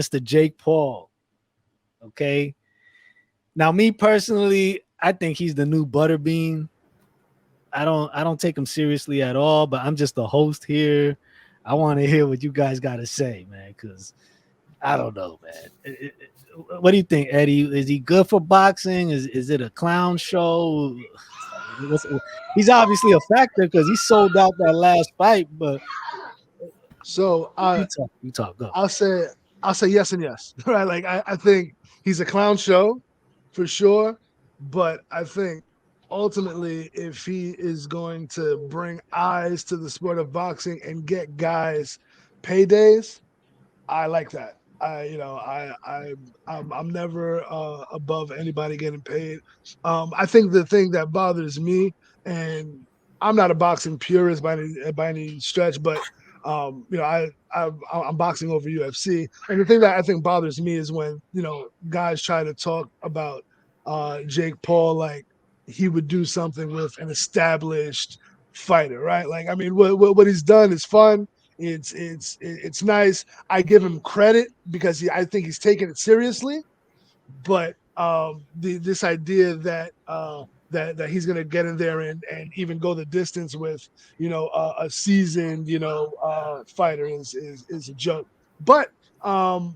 Mr. Jake Paul. Okay. Now, me personally, I think he's the new Butterbean. I don't take him seriously at all, but I'm just the host here. I want to hear what you guys got to say, man, because I don't know, man. What do you think, Eddie? Is he good for boxing? Is it a clown show? He's obviously a factor because he sold out that last fight, but So you talk, go. I'll say yes and yes. Right. Like I think he's a clown show for sure. But I think ultimately if he is going to bring eyes to the sport of boxing and get guys paydays, I like that. I'm never above anybody getting paid. I think the thing that bothers me, and I'm not a boxing purist by any stretch, but I'm boxing over UFC, and the thing that I think bothers me is when guys try to talk about Jake Paul like he would do something with an established fighter, right? Like, I mean, what he's done is fun. It's nice. I give him credit because I think he's taking it seriously. But this idea that that he's going to get in there and even go the distance with a seasoned fighter is a joke. But I'll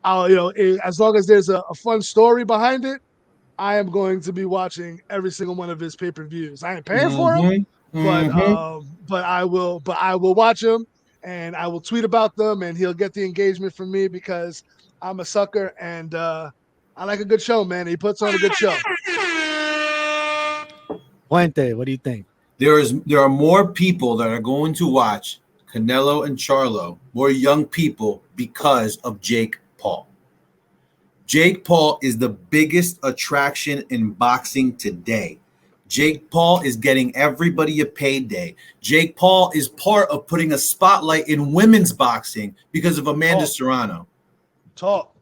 as long as there's a fun story behind it, I am going to be watching every single one of his pay-per-views. I ain't paying for him, but I will watch him and I will tweet about them and he'll get the engagement from me because I'm a sucker and I like a good show, man. He puts on a good show. Puente, what do you think? There are more people that are going to watch Canelo and Charlo, more young people, because of Jake Paul. Jake Paul is the biggest attraction in boxing today. Jake Paul is getting everybody a payday. Jake Paul is part of putting a spotlight in women's boxing because of Amanda Serrano. Talk.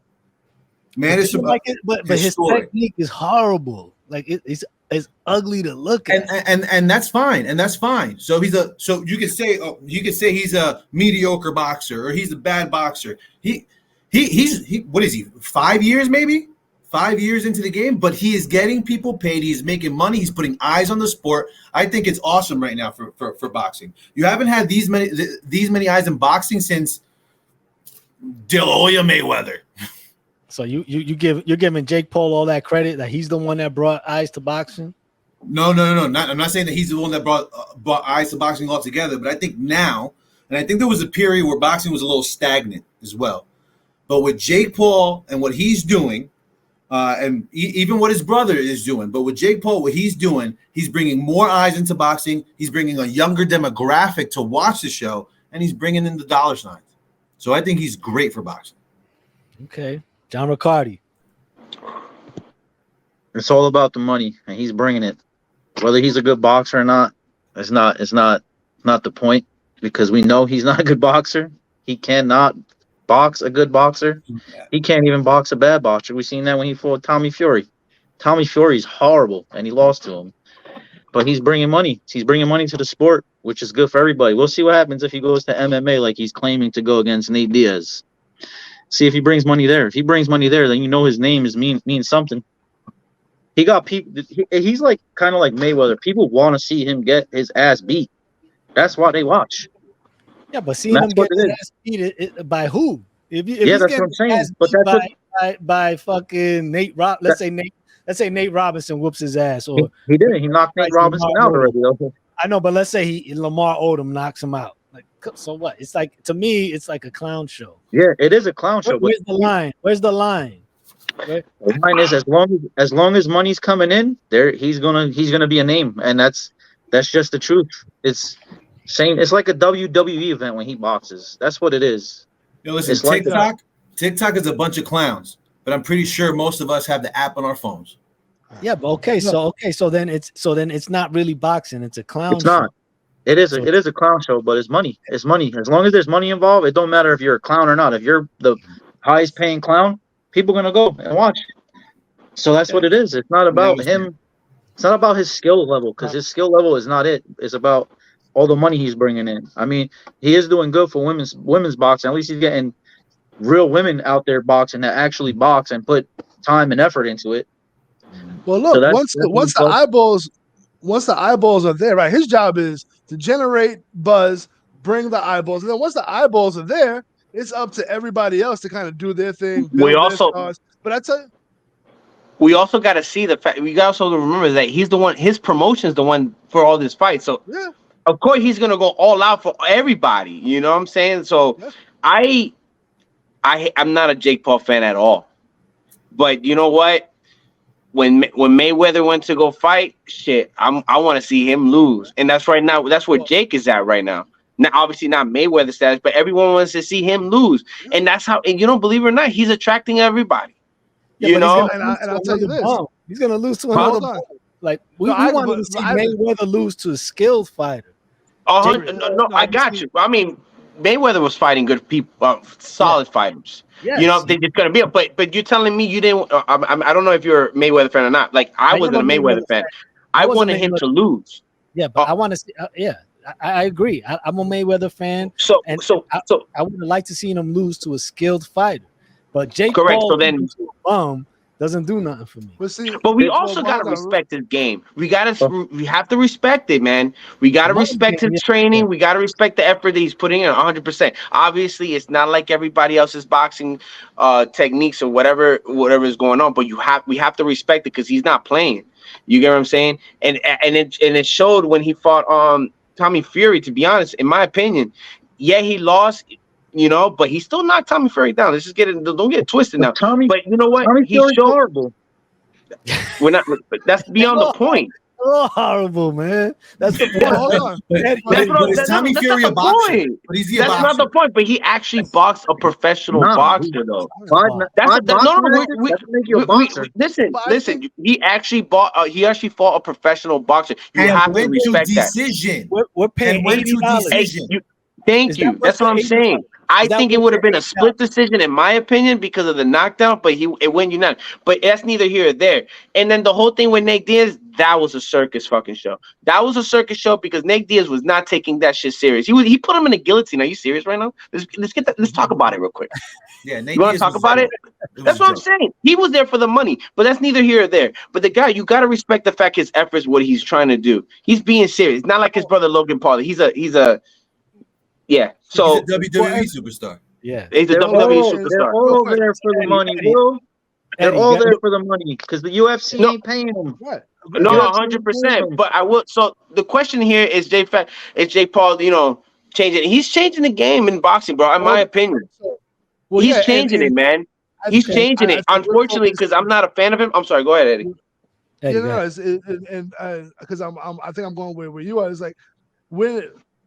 Amanda Serrano, but his technique is horrible. Like it's ugly to look at, and that's fine, and that's fine. So you could say he's a mediocre boxer or he's a bad boxer. He's what is he? 5 years maybe? 5 years into the game, but he is getting people paid. He's making money. He's putting eyes on the sport. I think it's awesome right now for boxing. You haven't had these many eyes in boxing since De La Hoya Mayweather. So you're giving Jake Paul all that credit that he's the one that brought eyes to boxing? No. I'm not saying that he's the one that brought eyes to boxing altogether, but I think now, and I think there was a period where boxing was a little stagnant as well. But with Jake Paul and what he's doing, and even what his brother is doing, but with Jake Paul, what he's doing, he's bringing more eyes into boxing. He's bringing a younger demographic to watch the show, and he's bringing in the dollar signs. So I think he's great for boxing. Okay. John Riccardi. It's all about the money, and he's bringing it. Whether he's a good boxer or not, it's not the point, because we know he's not a good boxer. He cannot box a good boxer. He can't even box a bad boxer. We've seen that when he fought Tommy Fury. Tommy Fury's horrible, and he lost to him. But he's bringing money. He's bringing money to the sport, which is good for everybody. We'll see what happens if he goes to MMA like he's claiming to go against Nate Diaz. See if he brings money there. If he brings money there, then his name means something. He got people. He's like kind of like Mayweather. People want to see him get his ass beat. That's why they watch. Yeah, but seeing him get his ass beat by who? If that's what I'm saying. But that's by fucking Nate. Let's say Nate Robinson whoops his ass, or he didn't. He knocked Nate Robinson out already. I know, but let's say Lamar Odom knocks him out. Like, so what? It's like, to me, it's like a clown show. Yeah, it is a clown show. Where's the line? Where's the line? The line is as long as money's coming in, he's gonna be a name, and that's just the truth. It's like a WWE event when he boxes. That's what it is. Listen, TikTok is a bunch of clowns, but I'm pretty sure most of us have the app on our phones. Yeah, but so then it's not really boxing. It's a clown. It's not. It is a clown show, but it's money. It's money. As long as there's money involved, it don't matter if you're a clown or not. If you're the highest paying clown, people are gonna go and watch. So that's what it is. It's not about him. It's not about his skill level, because his skill level is not it. It's about all the money he's bringing in. I mean, he is doing good for women's boxing. At least he's getting real women out there boxing that actually box and put time and effort into it. Well, So look, that's once the eyeballs are there, right? His job is to generate buzz, bring the eyeballs, and then once the eyeballs are there, it's up to everybody else to kind of do their thing, build their stars. But I tell you, we also got to see the fact. We got also to remember that he's the one. His promotion is the one for all this fight. So yeah, of course he's gonna go all out for everybody. You know what I'm saying? So yeah. I'm not a Jake Paul fan at all. But you know what? When Mayweather went to go fight, shit, I want to see him lose, and that's right now. That's where Jake is at right now. Now, obviously not Mayweather status, but everyone wants to see him lose, and that's how. And you don't believe it or not, he's attracting everybody. Yeah, you know, and I'll tell you this: he's gonna lose to another bum. Like we wanted to see Mayweather lose to a skilled fighter. No, I got you. I mean, Mayweather was fighting good people, solid fighters. Yes. You know, they just gonna be. But you're telling me you didn't. I don't know if you're a Mayweather fan or not. Like I wasn't a Mayweather fan. I wanted him to lose. Yeah, but I want to see. I agree. I'm a Mayweather fan. I would like to see him lose to a skilled fighter. But Jake Paul, so then doesn't do nothing for me. But we also gotta respect his game. We have to respect it, man. We gotta respect his training. We gotta respect the effort that he's putting in 100%. Obviously, it's not like everybody else's boxing techniques or whatever is going on. But we have to respect it because he's not playing. You get what I'm saying? And it showed when he fought Tommy Fury. To be honest, in my opinion, yeah, he lost. You know, but he still knocked Tommy Fury down. Let's just don't get it twisted now. But you know what? He showed horrible. We're not. That's beyond the point. Oh, horrible, man. That's the point. Hold on. That's Tommy Fury a boxer? But is he a boxer? That's not the point. But he actually boxed a professional boxer, though. Listen. He actually fought a professional boxer. You have to respect that. We're paying $80. Thank you. That's what I'm saying. I think it would have been a split decision, in my opinion, because of the knockdown, but it went unanimous. But that's neither here or there. And then the whole thing with Nate Diaz, that was a circus fucking show. That was a circus show because Nate Diaz was not taking that shit serious. He put him in a guillotine. Are you serious right now? Let's talk about it real quick. Yeah, Nate you want to talk about it? That's what I'm saying. He was there for the money, but that's neither here or there. But the guy, you got to respect the fact his efforts, what he's trying to do. He's being serious. It's not like his brother Logan Paul. He's a yeah. So he's a WWE superstar. Yeah, he's a WWE superstar. They're all there for the money, Will. They're all there for the money because the UFC ain't paying them. What? No, 100%. But I will. So the question here is Jake Paul, changing? He's changing the game in boxing, bro. In my opinion, he's changing it, man. He's changing it. Unfortunately, because I'm not a fan of him. I'm sorry. Go ahead, Eddie. Because I think I'm going where you are. It's like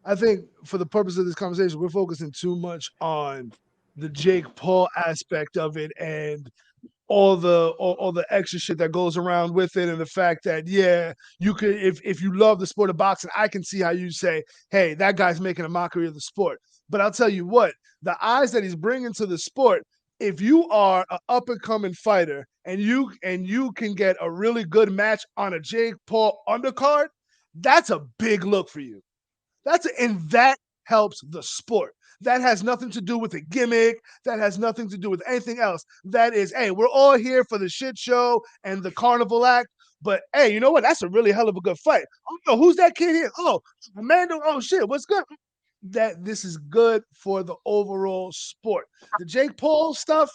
I think for the purpose of this conversation, we're focusing too much on the Jake Paul aspect of it and all the extra shit that goes around with it, and the fact that you could if you love the sport of boxing, I can see how you say, hey, that guy's making a mockery of the sport. But I'll tell you what, the eyes that he's bringing to the sport, if you are an up and coming fighter and you can get a really good match on a Jake Paul undercard, that's a big look for you. And that helps the sport. That has nothing to do with a gimmick. That has nothing to do with anything else. That is, hey, we're all here for the shit show and the carnival act. But hey, you know what? That's a really hell of a good fight. Oh no, who's that kid here? Oh, Amanda. Oh shit, what's good? That this is good for the overall sport. The Jake Paul stuff,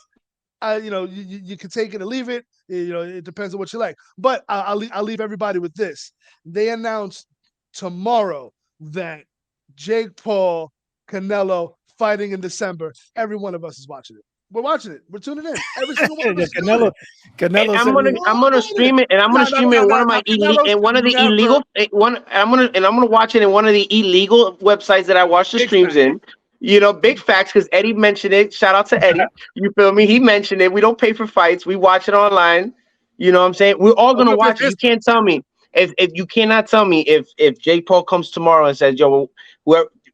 you can take it or leave it. It depends on what you like. But I'll leave everybody with this. They announced tomorrow that Jake Paul, Canelo fighting in December. Every one of us is watching it. We're watching it. We're tuning in. Every single one of us. Canelo. I'm gonna stream it, and I'm gonna stream it in one of my I'm gonna watch it in one of the illegal websites that I watch the streams in. Big facts, because Eddie mentioned it. Shout out to Eddie. You feel me? He mentioned it. We don't pay for fights. We watch it online. You know what I'm saying? We're all gonna watch it. You can't tell me. If you cannot tell me if Jake Paul comes tomorrow and says, "Yo,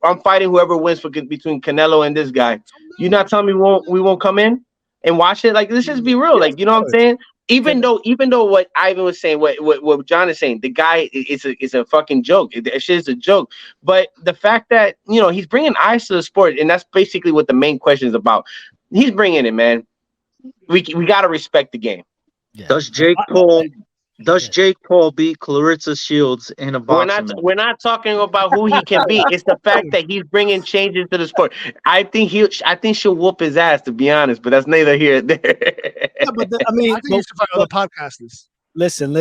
I'm fighting whoever wins between Canelo and this guy," you're not telling me we won't come in and watch it? Like, let's just be real. Like, you know what I'm saying? Even though what Ivan was saying, what John is saying, the guy is a fucking joke. It shit is a joke. But the fact that he's bringing eyes to the sport, and that's basically what the main question is about. He's bringing it, man. We got to respect the game. Yeah. Does Jake Paul beat Clarissa Shields in a boxing match? We're not talking about who he can beat. It's the fact that he's bringing changes to the sport. I think she'll whoop his ass, to be honest. But that's neither here nor there. Yeah, but I think he should fight other podcasters. Listen.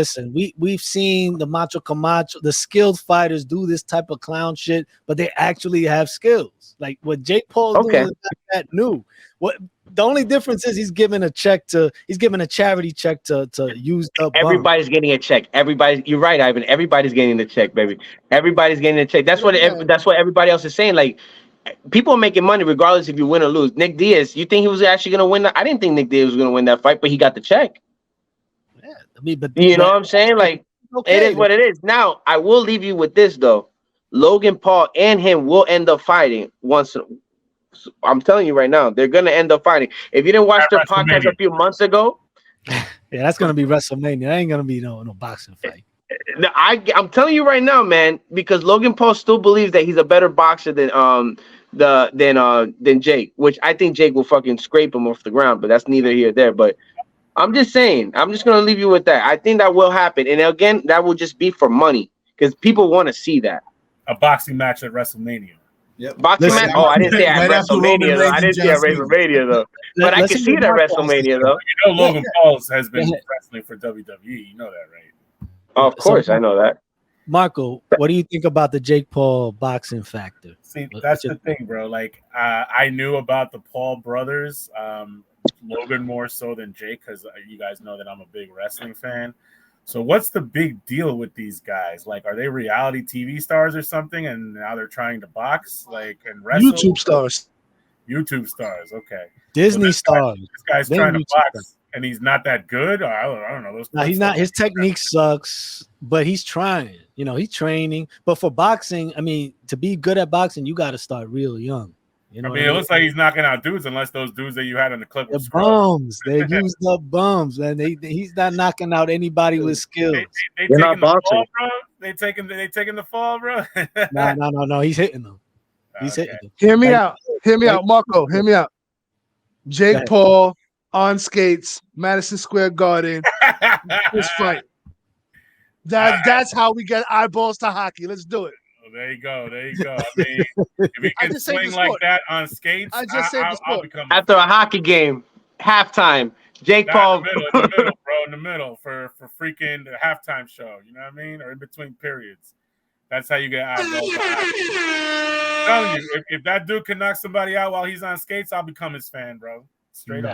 We've seen the Macho Camacho, the skilled fighters do this type of clown shit, but they actually have skills. Like what Jake Paul is doing is not that new. What the only difference is he's giving a charity check to use the Everybody's getting a check. You're right, Ivan. Everybody's getting the check, baby. Everybody's getting a check. That's what everybody else is saying. Like, people are making money regardless if you win or lose. Nick Diaz, you think he was actually going to win? I didn't think Nick Diaz was going to win that fight, but he got the check. Yeah, I mean, but you know what I'm saying? Like, it is what it is. Now, I will leave you with this though. Logan Paul and him will end up fighting once. I'm telling you right now, they're gonna end up fighting. If you didn't watch their podcast a few months ago, yeah, that's gonna be WrestleMania. That ain't gonna be no boxing fight. I'm telling you right now, man, because Logan Paul still believes that he's a better boxer than Jake, which I think Jake will fucking scrape him off the ground, but that's neither here nor there. But I'm just saying, I'm just gonna leave you with that. I think that will happen, and again, that will just be for money because people want to see that. A boxing match at WrestleMania. Yep. Boxing match? Oh, I didn't say at WrestleMania though. I didn't say at WrestleMania though. But I can see it at WrestleMania though. You know Logan Paul has been wrestling for WWE. You know that, right? Oh, of course, I know that. Marco, what do you think about the Jake Paul boxing factor? See, that's the thing, bro. Like, I knew about the Paul brothers, Logan more so than Jake, because you guys know that I'm a big wrestling fan. So what's the big deal with these guys? Like, are they reality TV stars or something, and now they're trying to box, like, and wrestle? YouTube stars. YouTube stars, okay. Disney stars. This guy's trying to box, and he's not that good? Or I don't know. No, he's not. His technique sucks, but he's trying. You know, he's training. But for boxing, I mean, to be good at boxing, you got to start real young. You know, I mean, it looks like he's knocking out dudes, unless those dudes that you had in the clip were bums. They used up bums, and he's not knocking out anybody with skills. They taking the fall, bro. They taking the fall, bro. No. He's hitting them. He's hitting them. Hear me out, Marco. Hear me out. Jake Paul on skates, Madison Square Garden. This fight. That's how we get eyeballs to hockey. Let's do it. There you go. I mean, if he can swing like that on skates, I'll become after a hockey game, halftime. Jake Paul in the middle for freaking the halftime show. You know what I mean? Or in between periods. That's how you get eyeballs. I'm telling you, if that dude can knock somebody out while he's on skates, I'll become his fan, bro. Straight up.